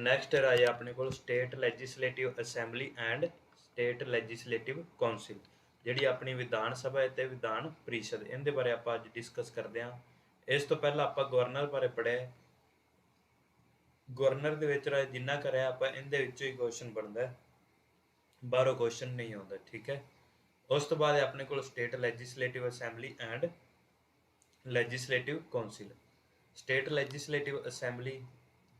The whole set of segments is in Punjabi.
ਨੈਕਸਟ ਰਾਜੇ ਆਪਣੇ ਕੋਲ state legislative assembly and state legislative council, ਜਿਹੜੀ ਆਪਣੀ ਵਿਧਾਨ ਸਭਾ ਅਤੇ ਵਿਧਾਨ ਪ੍ਰੀਸ਼ਦ, ਇਹਦੇ ਬਾਰੇ ਆਪਾਂ ਅੱਜ ਡਿਸਕਸ ਕਰਦੇ ਹਾਂ। ਇਸ ਤੋਂ ਪਹਿਲਾਂ ਆਪਾਂ ਗਵਰਨਰ ਬਾਰੇ ਪੜ੍ਹਿਆ। ਗਵਰਨਰ ਦੇ ਵਿੱਚ ਰਾਜੇ ਜਿੰਨਾ ਕਰਿਆ ਆਪਾਂ ਇਹਦੇ ਵਿੱਚੋਂ ਹੀ ਕੁਐਸਚਨ ਬਣਦਾ, ਬਾਹਰੋਂ ਕੁਐਸਚਨ ਨਹੀਂ ਆਉਂਦਾ, ਠੀਕ ਹੈ। ਉਸ ਤੋਂ ਬਾਅਦ ਆਪਣੇ ਕੋਲ state legislative assembly and legislative council. State legislative assembly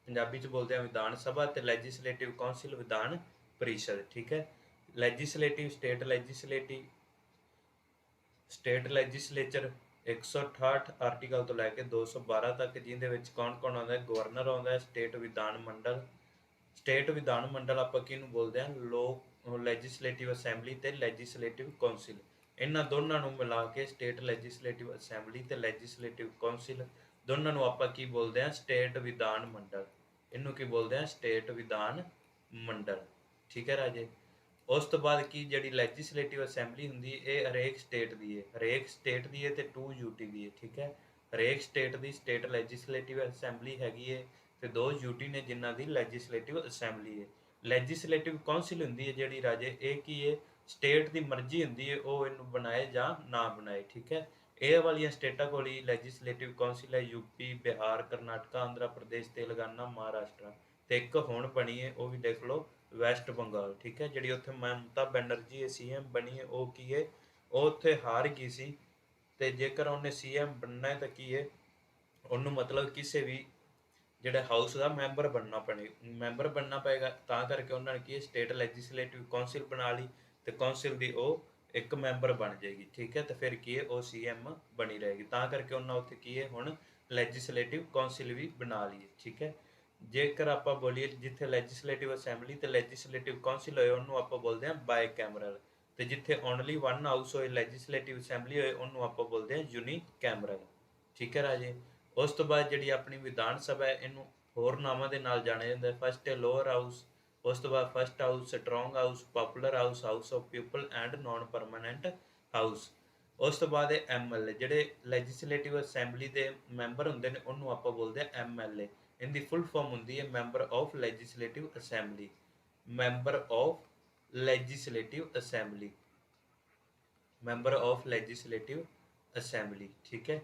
Punjabi ਚ ਬੋਲਦੇ ਆ ਵਿਧਾਨ ਸਭਾ, ਤੇ ਲੈਜਿਸਲੇਟਿਵ ਕੌਂਸਲ ਵਿਧਾਨ ਪ੍ਰੀਸ਼ਦ, ਠੀਕ ਹੈ। ਲੈਜਿਸਲੇਟਿਵ ਸਟੇਟ ਲੈਜਿਸਲੇਚਰ 168 ਆਰਟੀਕਲ ਤੋਂ ਲੈ ਕੇ 212 ਤੱਕ, ਜਿਹਦੇ ਵਿੱਚ ਕੌਣ ਕੌਣ ਆਉਂਦਾ ਹੈ? ਗਵਰਨਰ ਆਉਂਦਾ ਹੈ। ਸਟੇਟ ਵਿਧਾਨ ਮੰਡਲ ਆਪਾਂ ਕਿਹਨੂੰ ਬੋਲਦੇ ਹਾਂ? ਲੋਕ ਲੈਜਿਸਲੇਟਿਵ ਅਸੈਂਬਲੀ ਤੇ ਲੈਜਿਸਲੇਟਿਵ ਕੌਂਸਲ, ਇਹਨਾਂ ਦੋਨਾਂ ਨੂੰ ਮਿਲਾ ਕੇ ਸਟੇਟ ਲੈਜਿਸਲੇਟਿਵ ਅਸੈਂਬਲੀ ਤੇ ਲੈਜਿਸਲੇਟਿਵ ਕੌਂਸਲ ਦੋਨਾਂ ਨੂੰ ਆਪਾਂ ਕੀ ਬੋਲਦੇ ਹਾਂ? ਸਟੇਟ ਵਿਧਾਨ ਮੰਡਲ। ਇਹਨੂੰ ਕੀ ਬੋਲਦੇ ਹਾਂ? ਸਟੇਟ ਵਿਧਾਨ ਮੰਡਲ, ਠੀਕ ਹੈ ਰਾਜੇ। ਉਸ ਤੋਂ ਬਾਅਦ ਕੀ ਜਿਹੜੀ ਲੈਜਿਸਲੇਟਿਵ ਅਸੈਂਬਲੀ ਹੁੰਦੀ ਹੈ ਇਹ ਹਰੇਕ ਸਟੇਟ ਦੀ ਹੈ, ਤੇ 2 ਯੂਟੀ ਦੀ ਹੈ, ਠੀਕ ਹੈ। ਹਰੇਕ ਸਟੇਟ ਦੀ ਸਟੇਟ ਲੈਜਿਸਲੇਟਿਵ ਅਸੈਂਬਲੀ ਹੈਗੀ ਹੈ ਤੇ 2 ਯੂਟੀ ਨੇ ਜਿਨ੍ਹਾਂ ਦੀ ਲੈਜਿਸਲੇਟਿਵ ਅਸੈਂਬਲੀ ਹੈ। ਲੈਜਿਸਲੇਟਿਵ ਕੌਂਸਲ ਹੁੰਦੀ ਹੈ ਜਿਹੜੀ ਰਾਜੇ, ਇਹ ਕੀ ਹੈ? ਸਟੇਟ ਦੀ ਮਰਜ਼ੀ ਹੁੰਦੀ ਹੈ ਉਹ ਇਹਨੂੰ ਬਣਾਏ ਜਾਂ ਨਾ ਬਣਾਏ, ਠੀਕ ਹੈ। ਇਹ ਵਾਲੀਆਂ ਸਟੇਟਾਂ ਕੋਲ ਹੀ ਲੈਜਿਸਲੇਟਿਵ ਕੌਂਸਲ ਹੈ, ਯੂਪੀ, ਬਿਹਾਰ, ਕਰਨਾਟਕਾ, ਆਂਧਰਾ ਪ੍ਰਦੇਸ਼, ਤੇਲੰਗਾਨਾ, ਮਹਾਰਾਸ਼ਟਰ, ਤੇ ਇੱਕ ਹੁਣ ਬਣੀ ਹੈ ਉਹ ਵੀ ਦੇਖ ਲਓ, ਵੈਸਟ ਬੰਗਾਲ, ਠੀਕ ਹੈ। ਜਿਹੜੀ ਉੱਥੇ ਮਮਤਾ ਬੈਨਰਜੀ CM ਬਣੀ ਹੈ ਉਹ ਕੀ ਹੈ? ਉਹ ਉੱਥੇ ਹਾਰ ਗਈ ਸੀ, ਤੇ ਜੇਕਰ ਉਹਨੇ CM ਬਣਨਾ ਹੈ ਤਾਂ ਕੀ ਹੈ? ਉਹਨੂੰ ਮਤਲਬ ਕਿਸੇ ਵੀ ਜਿਹੜਾ ਹਾਊਸ ਦਾ ਮੈਂਬਰ ਬਣਨਾ ਪਏਗਾ। ਤਾਂ ਕਰਕੇ ਉਹਨਾਂ ਨੇ ਕੀ ਸਟੇਟ ਲੈਜਿਸਲੇਟਿਵ ਕੌਂਸਲ ਬਣਾ ਲਈ, ਤੇ ਕੌਂਸਲ ਦੀ ਉਹ ਇੱਕ ਮੈਂਬਰ ਬਣ ਜਾਏਗੀ, ਠੀਕ ਹੈ। ਤੇ ਫਿਰ ਕੀ ਹੈ? ਉਹ CM ਬਣੀ ਰਹੇਗੀ। ਤਾਂ ਕਰਕੇ ਉਹਨਾਂ ਉੱਥੇ ਕੀ ਹੈ ਹੁਣ ਲੈਜਿਸਲੇਟਿਵ ਕੌਂਸਲ ਵੀ ਬਣਾ ਲਈ, ਠੀਕ ਹੈ। ਜੇਕਰ ਆਪਾਂ ਬੋਲੀਏ ਜਿੱਥੇ ਲੈਜਿਸਲੇਟਿਵ ਅਸੈਂਬਲੀ ਤੇ ਲੈਜਿਸਲੇਟਿਵ ਕੌਂਸਲ ਹੋਏ ਉਹਨੂੰ ਆਪਾਂ ਬੋਲਦੇ ਹਾਂ ਬਾਈ ਕੈਮਰਲ, ਤੇ ਜਿੱਥੇ ਓਨਲੀ 1 ਹਾਊਸ ਹੋਏ ਲੈਜਿਸਲੇਟਿਵ ਅਸੈਂਬਲੀ ਹੋਏ ਉਹਨੂੰ ਆਪਾਂ ਬੋਲਦੇ ਹਾਂ ਯੂਨੀ ਕੈਮਰਲ, ਠੀਕ ਹੈ ਰਾਜੇ। ਉਸ ਤੋਂ ਬਾਅਦ ਜਿਹੜੀ ਆਪਣੀ ਵਿਧਾਨ ਸਭਾ ਹੈ ਇਹਨੂੰ ਹੋਰ ਨਾਵਾਂ ਦੇ ਨਾਲ ਜਾਣਿਆ ਜਾਂਦਾ। ਫਸਟ ਹੈ ਲੋਅਰ ਹਾਊਸ, ਉਸ ਤੋਂ ਬਾਅਦ first house, strong house, popular house, house of people and non permanent house. ਉਸ ਤੋਂ ਬਾਅਦ ਹੈ MLA, ਜਿਹੜੇ ਲੈਜਿਸਲੇਟਿਵ ਅਸੈਂਬਲੀ ਦੇ ਮੈਂਬਰ ਹੁੰਦੇ ਨੇ ਉਹਨੂੰ ਆਪਾਂ ਬੋਲਦੇ ਹਾਂ MLA। ਇਹਦੀ ਫੁੱਲ ਫਾਰਮ ਹੁੰਦੀ ਹੈ member of legislative assembly, member of legislative assembly, member of legislative assembly, ਠੀਕ ਹੈ।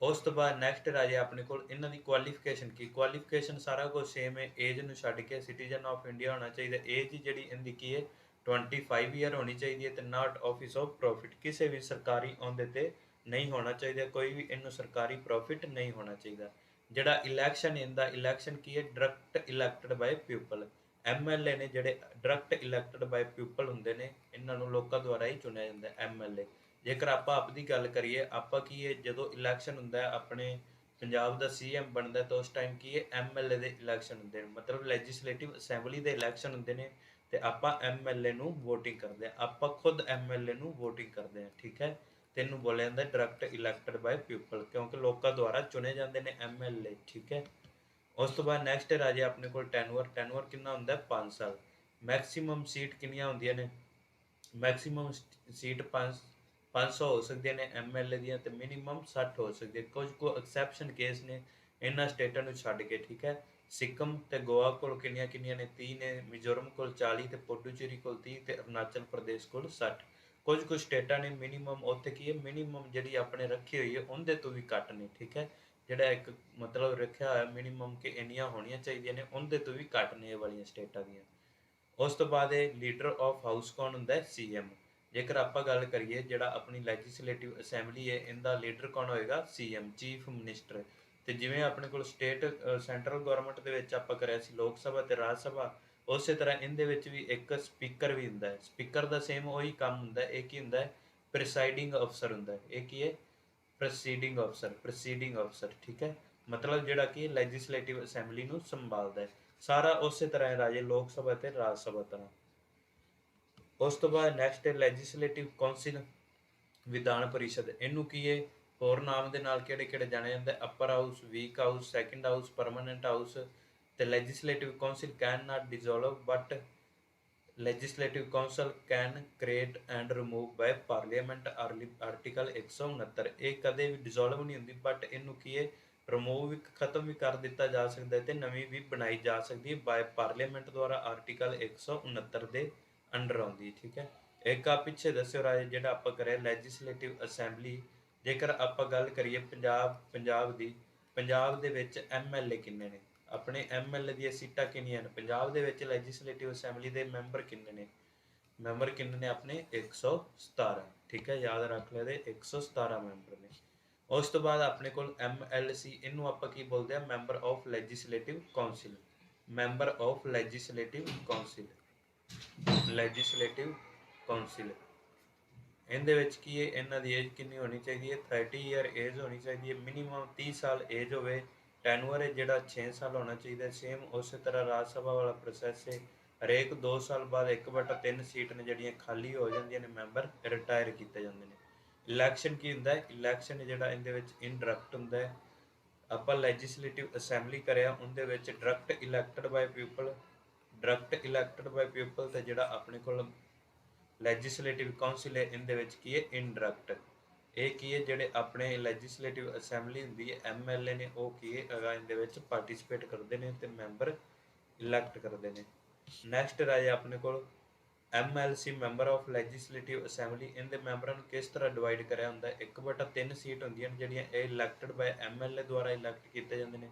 ਉਸ ਤੋਂ ਬਾਅਦ ਨੈਕਸਟ ਰਾਜੇ ਆਪਣੇ ਕੋਲ ਇਹਨਾਂ ਦੀ ਕੁਆਲੀਫਿਕੇਸ਼ਨ ਕੀ? ਕੁਆਲੀਫਿਕੇਸ਼ਨ ਸਾਰਾ ਕੁਝ ਸੇਮ ਹੈ, ਏਜ ਨੂੰ ਛੱਡ ਕੇ ਸਿਟੀਜ਼ਨ ਆਫ ਇੰਡੀਆ ਹੋਣਾ ਚਾਹੀਦਾ। ਏਜ ਜਿਹੜੀ ਇਹਦੀ ਕੀ ਹੈ? 25 ਈਅਰ ਹੋਣੀ ਚਾਹੀਦੀ ਹੈ, ਤੇ ਨਾਟ ਆਫਿਸ ਆਫ ਪ੍ਰੋਫਿਟ, ਕਿਸੇ ਵੀ ਸਰਕਾਰੀ ਅਹੁਦੇ ਤੇ ਨਹੀਂ ਹੋਣਾ ਚਾਹੀਦਾ, ਕੋਈ ਵੀ ਇਹਨੂੰ ਸਰਕਾਰੀ ਪ੍ਰੋਫਿਟ ਨਹੀਂ ਹੋਣਾ ਚਾਹੀਦਾ। ਜਿਹੜਾ ਇਲੈਕਸ਼ਨ ਇਹਦਾ ਇਲੈਕਸ਼ਨ ਕੀ ਹੈ? ਡਾਇਰੈਕਟ ਇਲੈਕਟਡ ਬਾਈ ਪੀਪਲ। MLA ਨੇ ਜਿਹੜੇ ਡਾਇਰੈਕਟ ਇਲੈਕਟਡ ਬਾਈ ਪੀਪਲ ਹੁੰਦੇ ਨੇ, ਇਹਨਾਂ ਨੂੰ ਲੋਕਾਂ ਦੁਆਰਾ ਹੀ ਚੁਣਿਆ ਜਾਂਦਾ MLA। ਜੇਕਰ ਆਪਾਂ ਆਪਣੀ ਗੱਲ ਕਰੀਏ, ਆਪਾਂ ਕੀ ਹੈ ਜਦੋਂ ਇਲੈਕਸ਼ਨ ਹੁੰਦਾ ਹੈ ਆਪਣੇ ਪੰਜਾਬ ਦਾ CM ਬਣਦਾ ਤਾਂ ਉਸ ਟਾਈਮ ਕੀ ਹੈ MLA ਦੇ ਇਲੈਕਸ਼ਨ ਹੁੰਦੇ ਨੇ, ਮਤਲਬ ਲੈਜਿਸਲੇਟਿਵ ਅਸੈਂਬਲੀ ਦੇ ਇਲੈਕਸ਼ਨ ਹੁੰਦੇ ਨੇ, ਤੇ ਆਪਾਂ MLA ਨੂੰ ਵੋਟਿੰਗ ਕਰਦੇ ਹਾਂ, ਆਪਾਂ ਖੁਦ MLA ਨੂੰ ਵੋਟਿੰਗ ਕਰਦੇ ਹਾਂ, ਠੀਕ ਹੈ। ਤੇ ਇਹਨੂੰ ਬੋਲਿਆ ਜਾਂਦਾ ਡਾਇਰੈਕਟ ਇਲੈਕਟਡ ਬਾਈ ਪੀਪਲ, ਕਿਉਂਕਿ ਲੋਕਾਂ ਦੁਆਰਾ ਚੁਣੇ ਜਾਂਦੇ ਨੇ MLA, ਠੀਕ ਹੈ। ਉਸ ਤੋਂ ਬਾਅਦ ਨੈਕਸਟ ਰਾਜੇ ਆਪਣੇ ਕੋਲ ਟੈਨੂਅਰ ਕਿੰਨਾ ਹੁੰਦਾ? 5 ਸਾਲ। ਮੈਕਸਿਮਮ ਸੀਟ ਕਿੰਨੀਆਂ ਹੁੰਦੀਆਂ ਨੇ? ਮੈਕਸਿਮਮ ਸੀਟ 500 ਹੋ ਸਕਦੀਆਂ ਨੇ MLA ਦੀਆਂ, ਤੇ ਮਿਨੀਮਮ 60 ਹੋ ਸਕਦੀ ਹੈ। ਕੁਝ ਕੁ ਐਕਸੈਪਸ਼ਨ ਕੇਸ ਨੇ ਇਹਨਾਂ ਸਟੇਟਾਂ ਨੂੰ ਛੱਡ ਕੇ, ਠੀਕ ਹੈ। ਸਿੱਕਮ ਤੇ ਗੋਆ ਕੋਲ ਕਿੰਨੀਆਂ ਨੇ? 30 ਨੇ, ਮਿਜ਼ੋਰਮ ਕੋਲ 40, ਤੇ ਪੁਡੂਚੇਰੀ ਕੋਲ 30, ਤੇ ਅਰੁਣਾਚਲ ਪ੍ਰਦੇਸ਼ ਕੋਲ 60। ਕੁਝ ਕੁ ਸਟੇਟਾਂ ਨੇ ਮਿਨੀਮਮ ਉੱਥੇ ਕੀ ਹੈ? ਮਿਨੀਮਮ ਜਿਹੜੀ ਆਪਣੇ ਰੱਖੀ ਹੋਈ ਹੈ ਉਹਦੇ ਤੋਂ ਵੀ ਘੱਟ ਨੇ, ਠੀਕ ਹੈ। ਜਿਹੜਾ ਇੱਕ ਮਤਲਬ ਰੱਖਿਆ ਹੋਇਆ ਮਿਨੀਮਮ ਕਿ ਇੰਨੀਆਂ ਹੋਣੀਆਂ ਚਾਹੀਦੀਆਂ ਨੇ, ਉਹਦੇ ਤੋਂ ਵੀ ਘੱਟ ਨੇ ਇਹ ਵਾਲੀਆਂ ਸਟੇਟਾਂ ਦੀਆਂ। ਉਸ ਤੋਂ ਬਾਅਦ ਇਹ ਲੀਡਰ ਆਫ ਹਾਊਸ ਕੌਣ ਹੁੰਦਾ? CM। ਜੇਕਰ ਆਪਾਂ ਗੱਲ ਕਰੀਏ ਜਿਹੜਾ ਆਪਣੀ ਲੈਜਿਸਲੇਟਿਵ ਅਸੈਂਬਲੀ ਹੈ ਇਹਦਾ ਲੀਡਰ ਕੌਣ ਹੋਏਗਾ? CM, chief minister. ਤੇ ਜਿਵੇਂ ਆਪਣੇ ਕੋਲ ਸੈਂਟਰਲ ਗਵਰਨਮੈਂਟ ਦੇ ਵਿੱਚ ਆਪਾਂ ਕਰਿਆ ਸੀ ਲੋਕ ਸਭਾ ਤੇ ਰਾਜ ਸਭਾ, ਉਸੇ ਤਰ੍ਹਾਂ ਇਹਦੇ ਵਿੱਚ ਵੀ ਇੱਕ ਸਪੀਕਰ ਵੀ ਹੁੰਦਾ ਹੈ। ਸਪੀਕਰ ਦਾ ਸੇਮ ਉਹੀ ਕੰਮ ਹੁੰਦਾ, ਇਹ ਕੀ ਹੁੰਦਾ ਹੈ? ਪ੍ਰੀਸਾਈਡਿੰਗ ਅਫਸਰ ਹੁੰਦਾ। ਇਹ ਕੀ ਹੈ? ਪ੍ਰੈਸੀਡਿੰਗ ਅਫਸਰ, ਠੀਕ ਹੈ। ਮਤਲਬ ਜਿਹੜਾ ਕਿ ਲੈਜਿਸਲੇਟਿਵ ਅਸੈਂਬਲੀ ਨੂੰ ਸੰਭਾਲਦਾ ਹੈ। ਸਾਰਾ ਉਸੇ ਤਰ੍ਹਾਂ ਹੈ ਰਾਜੇ ਲੋਕ ਸਭਾ ਤੇ ਰਾਜ ਸਭਾ ਤਰ੍ਹਾਂ। ਉਸ ਤੋਂ ਬਾਅਦ ਨੈਕਸਟ ਹੈ ਲੈਜਿਸਲੇਟਿਵ ਕੌਂਸਲ, ਵਿਧਾਨ ਪਰਿਸ਼ਦ। ਇਹਨੂੰ ਕੀ ਹੈ ਹੋਰ ਨਾਮ ਦੇ ਨਾਲ ਕਿਹੜੇ ਜਾਣਿਆ ਜਾਂਦਾ? Upper house, weak house, second house, permanent house. ਤੇ legislative council can not dissolve but legislative council can create and remove by parliament, article 169। ਇਹ ਕਦੇ ਵੀ ਡਿਸੋਲਵ ਨਹੀਂ ਹੁੰਦੀ, ਬਟ ਇਹਨੂੰ ਕੀ ਹੈ ਰਿਮੂਵ ਵੀ ਖਤਮ ਵੀ ਕਰ ਦਿੱਤਾ ਜਾ ਸਕਦਾ ਹੈ ਤੇ ਨਵੀਂ ਵੀ ਬਣਾਈ ਜਾ ਸਕਦੀ ਹੈ ਬਾਏ ਪਾਰਲੀਮੈਂਟ ਦੁਆਰਾ ਆਰਟੀਕਲ 169 ਦੇ ਅੰਡਰ ਆਉਂਦੀ ਹੈ। ਠੀਕ ਹੈ, ਇੱਕ ਆ ਪਿੱਛੇ ਦੱਸਿਓ ਰਾਜੇ ਜਿਹੜਾ ਆਪਾਂ ਕਰਿਆ ਲੈਜਿਸਲੇਟਿਵ ਅਸੈਂਬਲੀ, ਜੇਕਰ ਆਪਾਂ ਗੱਲ ਕਰੀਏ ਪੰਜਾਬ ਦੀ, ਪੰਜਾਬ ਦੇ ਵਿੱਚ MLA ਕਿੰਨੇ ਨੇ, ਆਪਣੇ MLA ਦੀਆਂ ਸੀਟਾਂ ਕਿੰਨੀਆਂ ਨੇ, ਪੰਜਾਬ ਦੇ ਵਿੱਚ ਲੈਜਿਸਲੇਟਿਵ ਅਸੈਂਬਲੀ ਦੇ ਮੈਂਬਰ ਕਿੰਨੇ ਨੇ, ਮੈਂਬਰ ਕਿੰਨੇ ਨੇ ਆਪਣੇ 117। ਠੀਕ ਹੈ, ਯਾਦ ਰੱਖ ਲਿਆ ਦੇ 117 ਮੈਂਬਰ ਨੇ। ਉਸ ਤੋਂ ਬਾਅਦ ਆਪਣੇ ਕੋਲ MLC, ਇਹਨੂੰ ਆਪਾਂ ਕੀ ਬੋਲਦੇ ਆ, member of legislative council, member of legislative council, legislative council. ਇਹਦੇ ਵਿੱਚ ਕੀ ਹੈ, ਇਹਨਾਂ ਦੀ ਏਜ ਕਿੰਨੀ ਹੋਣੀ ਚਾਹੀਦੀ ਹੈ, 30 ਈਅਰ ਏਜ ਹੋਣੀ ਚਾਹੀਦੀ ਹੈ, ਮਿਨੀਮਮ 30 ਸਾਲ ਏਜ ਹੋਵੇ, ਟੈਨੂਅਰ ਹੈ ਜਿਹੜਾ 6 ਸਾਲ ਹੋਣਾ ਚਾਹੀਦਾ। ਸੇਮ ਉਸੇ ਤਰ੍ਹਾਂ ਰਾਜ ਸਭਾ ਵਾਲਾ ਪ੍ਰੋਸੈਸ ਹੈ, ਹਰੇਕ 2 ਸਾਲ ਬਾਅਦ 1/3 ਸੀਟ ਨੇ ਜਿਹੜੀਆਂ ਖਾਲੀ ਹੋ ਜਾਂਦੀਆਂ ਨੇ, ਮੈਂਬਰ ਰਿਟਾਇਰ ਕੀਤੇ ਜਾਂਦੇ ਨੇ। ਇਲੈਕਸ਼ਨ ਕੀ ਹੁੰਦਾ ਹੈ, ਇਲੈਕਸ਼ਨ ਜਿਹੜਾ ਇਹਦੇ ਵਿੱਚ ਇਨਡਾਇਰੈਕਟ ਹੁੰਦਾ ਹੈ। ਆਪਾਂ ਲੈਜਿਸਲੇਟਿਵ ਅਸੈਂਬਲੀ ਕਰਿਆ, ਉਹਦੇ ਵਿੱਚ ਡਾਇਰੈਕਟ ਇਲੈਕਟਡ ਬਾਈ ਪੀਪਲ, ਡਾਇਰੈਕਟ ਇਲੈਕਟਡ ਬਾਈ ਪੀਪਲ, ਤੇ ਜਿਹੜਾ ਆਪਣੇ ਕੋਲ ਲੈਜਿਸਲੇਟਿਵ ਕਾਉਂਸਿਲ ਹੈ ਇਹਦੇ ਵਿੱਚ ਕੀ ਹੈ, ਇਨਡਾਇਰੈਕਟ। ਇਹ ਕੀ ਹੈ, ਜਿਹੜੇ ਆਪਣੇ ਲੈਜਿਸਲੇਟਿਵ ਅਸੈਂਬਲੀ ਹੁੰਦੀ ਹੈ MLA ਨੇ, ਉਹ ਕੀ ਹੈ ਇਹਦੇ ਵਿੱਚ ਪਾਰਟਿਸਿਪੇਟ ਕਰਦੇ ਨੇ ਤੇ ਮੈਂਬਰ ਇਲੈਕਟ ਕਰਦੇ ਨੇ। ਨੈਕਸਟ ਰਾਜੇ ਆਪਣੇ ਕੋਲ MLC, member of legislative assembly. ਇਹਦੇ ਮੈਂਬਰਾਂ ਨੂੰ ਕਿਸ ਤਰ੍ਹਾਂ ਡਿਵਾਈਡ ਕਰਿਆ ਹੁੰਦਾ ਹੈ, 1/3 ਸੀਟ ਹੁੰਦੀਆਂ ਨੇ ਜਿਹੜੀਆਂ ਇਹ ਇਲੈਕਟਡ ਬਾਈ MLA ਦੁਆਰਾ ਇਲੈਕਟ ਕੀਤੇ ਜਾਂਦੇ ਨੇ,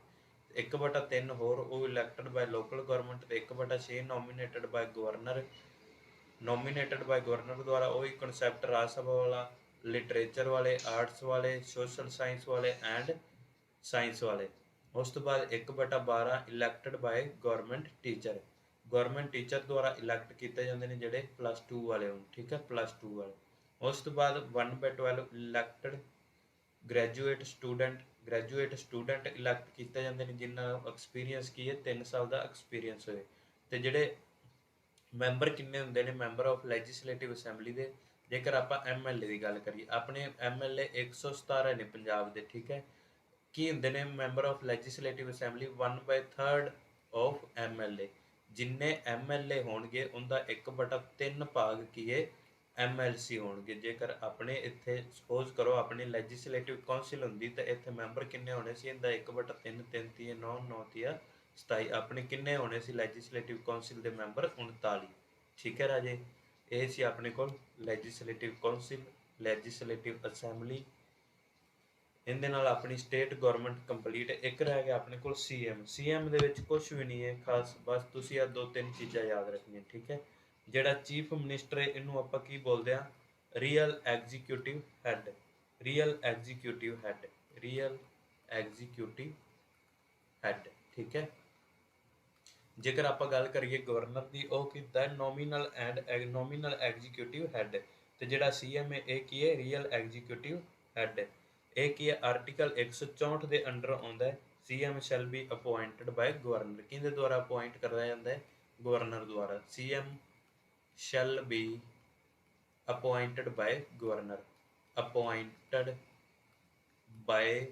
1/3 ਹੋਰ ਉਹ ਇਲੈਕਟਡ ਬਾਈ ਲੋਕਲ ਗਵਰਨਮੈਂਟ, ਤੇ 1/6 ਨੋਮੀਨੇਟਡ ਬਾਈ ਗਵਰਨਰ, ਨੋਮੀਨੇਟਡ ਬਾਈ ਗਵਰਨਰ ਦੁਆਰਾ। ਉਹੀ ਕਨਸੈਪਟ ਰਾਜ ਸਭਾ ਵਾਲਾ, ਲਿਟਰੇਚਰ ਵਾਲੇ, ਆਰਟਸ ਵਾਲੇ, ਸੋਸ਼ਲ ਸਾਇੰਸ ਵਾਲੇ ਐਂਡ ਸਾਇੰਸ ਵਾਲੇ। ਉਸ ਤੋਂ ਬਾਅਦ 1/12 elected by government teacher, government teacher ਦੁਆਰਾ ਇਲੈਕਟ ਕੀਤੇ ਜਾਂਦੇ ਨੇ ਜਿਹੜੇ +2 ਵਾਲੇ ਹੋਣ। ਠੀਕ ਹੈ, +2 ਵਾਲੇ। ਉਸ ਤੋਂ ਬਾਅਦ 1/12 elected graduate student, graduate student elect ਕੀਤੇ ਜਾਂਦੇ ਨੇ ਜਿਨ੍ਹਾਂ ਨੂੰ ਐਕਸਪੀਰੀਅੰਸ ਕੀ ਹੈ, 3 ਸਾਲ ਦਾ ਐਕਸਪੀਰੀਅੰਸ ਹੋਏ। ਤੇ ਜਿਹੜੇ ਮੈਂਬਰ ਕਿੰਨੇ ਹੁੰਦੇ ਨੇ ਮੈਂਬਰ ਆਫ ਲੈਜਿਸਲੇਟਿਵ ਅਸੈਂਬਲੀ ਦੇ, ਜੇਕਰ ਆਪਾਂ MLA ਦੀ ਗੱਲ ਕਰੀਏ, ਆਪਣੇ MLA 117 ਨੇ ਪੰਜਾਬ ਦੇ। ਠੀਕ ਹੈ, ਕੀ ਹੁੰਦੇ ਨੇ member of legislative assembly, 1/3 of MLA, ਜਿੰਨੇ MLA ਹੋਣਗੇ ਉਹਦਾ 1/3 ਭਾਗ ਕੀ ਹੈ MLC ਹੋਣਗੇ। ਜੇਕਰ ਆਪਣੇ ਇੱਥੇ ਸਪੋਜ਼ ਕਰੋ ਆਪਣੀ ਲੈਜਿਸਲੇਟਿਵ ਕਾਉਂਸਿਲ ਹੁੰਦੀ ਤਾਂ ਇੱਥੇ ਮੈਂਬਰ ਕਿੰਨੇ ਹੋਣੇ ਸੀ, ਇਹਦਾ 1/3, 3 ਤੀਏ 9, 9 ਤੀਆ 27, ਆਪਣੇ ਕਿੰਨੇ ਹੋਣੇ ਸੀ ਲੈਜਿਸਲੇਟਿਵ ਕਾਉਂਸਿਲ ਦੇ ਮੈਂਬਰ, 39। ਠੀਕ ਹੈ ਰਾਜੇ, ਇਹ ਸੀ ਆਪਣੇ ਕੋਲ ਲੈਜਿਸਲੇਟਿਵ ਕਾਉਂਸਿਲ, ਲੈਜਿਸਲੇਟਿਵ ਅਸੈਂਬਲੀ। ਇਹਦੇ ਨਾਲ ਆਪਣੀ ਸਟੇਟ ਗਵਰਨਮੈਂਟ ਕੰਪਲੀਟ ਹੈ। ਇੱਕ ਰਹਿ ਗਿਆ ਆਪਣੇ ਕੋਲ CM ਦੇ ਵਿੱਚ ਕੁਝ ਵੀ ਨਹੀਂ ਹੈ ਖਾਸ, ਬਸ ਤੁਸੀਂ ਇਹ 2-3 ਚੀਜ਼ਾਂ ਯਾਦ ਰੱਖਣੀਆਂ। ਠੀਕ ਹੈ, ਜਿਹੜਾ ਚੀਫ ਮਿਨਿਸਟਰ ਹੈ ਇਹਨੂੰ ਆਪਾਂ ਕੀ ਬੋਲਦੇ ਆ, real executive head, real executive head, real executive head. ਠੀਕ ਹੈ, ਜੇਕਰ ਆਪਾਂ ਗੱਲ ਕਰੀਏ ਗਵਰਨਰ ਦੀ, ਉਹ ਕੀਤਾ ਹੈ ਨੋਮੀਨਲ ਨੋਮੀਨਲ ਐਗਜ਼ੀਕਿਊਟਿਵ ਹੈਡ, ਤੇ ਜਿਹੜਾ CM ਹੈ ਇਹ ਕੀ ਹੈ, ਰੀਅਲ ਐਗਜ਼ੀਕਿਊਟਿਵ ਹੈਡ। ਇਹ ਕੀ ਹੈ, ਆਰਟੀਕਲ 164 ਦੇ ਅੰਡਰ ਆਉਂਦਾ ਹੈ। CM shall be appointed by governor, ਕਿਹਦੇ ਦੁਆਰਾ ਅਪੁਆਇੰਟ ਕਰਾਇਆ ਜਾਂਦਾ ਹੈ, ਗਵਰਨਰ ਦੁਆਰਾ। CM shall be appointed by governor, appointed by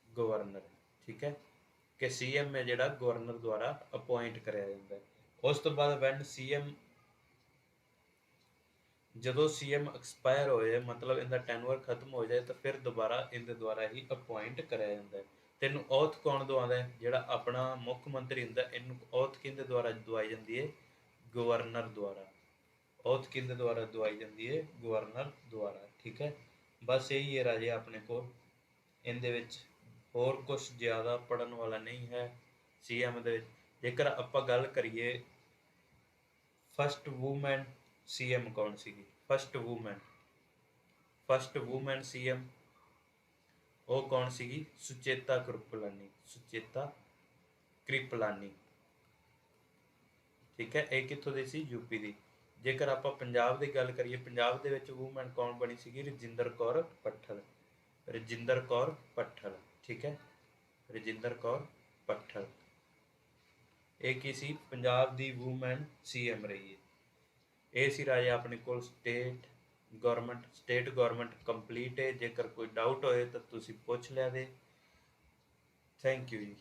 governor. ਠੀਕ ਹੈ, ਕਿ CM ਹੈ ਜਿਹੜਾ ਗਵਰਨਰ ਦੁਆਰਾ ਅਪੁਆਇੰਟ ਕਰਿਆ ਜਾਂਦਾ ਹੈ। ਉਸ ਤੋਂ ਬਾਅਦ ਵੈਨ CM, ਜਦੋਂ CM ਐਕਸਪਾਇਰ ਹੋ ਜਾਏ, ਮਤਲਬ ਇਹਦਾ ਟੈਨੂਅਰ ਖਤਮ ਹੋ ਜਾਏ, ਤਾਂ ਫਿਰ ਦੁਬਾਰਾ ਇਹਦੇ ਦੁਆਰਾ ਹੀ ਅਪੁਆਇੰਟ ਕਰਿਆ ਜਾਂਦਾ ਹੈ। ਤੈਨੂੰ ਔਥ ਕੌਣ ਦਵਾਉਂਦਾ ਹੈ, ਜਿਹੜਾ ਆਪਣਾ ਮੁੱਖ ਮੰਤਰੀ ਹੁੰਦਾ, ਇਹਨੂੰ ਔਥ ਕਿਹਦੇ ਦੁਆਰਾ ਦਵਾਈ ਜਾਂਦੀ ਹੈ, ਗਵਰਨਰ ਦੁਆਰਾ। ਔਥ ਕਿਹਦੇ ਦੁਆਰਾ ਦਵਾਈ ਜਾਂਦੀ ਹੈ, ਗਵਰਨਰ ਦੁਆਰਾ। ਠੀਕ ਹੈ, ਬਸ ਇਹੀ ਹੈ ਰਾਜੇ ਆਪਣੇ ਕੋਲ, ਇਹਦੇ ਵਿੱਚ ਹੋਰ ਕੁਝ ਜ਼ਿਆਦਾ ਪੜ੍ਹਨ ਵਾਲਾ ਨਹੀਂ ਹੈ CM ਦੇ ਵਿੱਚ। ਜੇਕਰ ਆਪਾਂ ਗੱਲ ਕਰੀਏ ਫਸਟ ਵੂਮੈਨ CM ਕੌਣ ਸੀਗੀ, ਫਸਟ ਵੂਮੈਨ CM ਉਹ ਕੌਣ ਸੀਗੀ, ਸੁਚੇਤਾ ਕ੍ਰਿਪਲਾਨੀ, ਸੁਚੇਤਾ ਕ੍ਰਿਪਲਾਨੀ। ਠੀਕ ਹੈ, ਇਹ ਕਿੱਥੋਂ ਦੀ ਸੀ, UP ਦੀ। ਜੇਕਰ ਆਪਾਂ ਪੰਜਾਬ ਦੀ ਗੱਲ ਕਰੀਏ, ਪੰਜਾਬ ਦੇ ਵਿੱਚ ਵੂਮੈਨ ਕੌਣ ਬਣੀ ਸੀਗੀ, ਰਜਿੰਦਰ ਕੌਰ ਪੱਠਲ, ਰਜਿੰਦਰ ਕੌਰ ਪੱਠਲ। ਠੀਕ ਹੈ, ਰਜਿੰਦਰ ਕੌਰ ਪੱਠਲ, ਇਹ ਕੀ ਸੀ, ਪੰਜਾਬ ਦੀ ਵੂਮੈਨ CM ਰਹੀ ਹੈ। ਇਹ ਸੀ ਰਾਜੇ ਆਪਣੇ ਕੋਲ ਸਟੇਟ ਗਵਰਨਮੈਂਟ ਕੰਪਲੀਟ ਹੈ। ਜੇਕਰ ਕੋਈ ਡਾਊਟ ਹੋਏ ਤਾਂ ਤੁਸੀਂ ਪੁੱਛ ਲਿਆ ਦੇ। ਥੈਂਕ ਯੂ ਜੀ।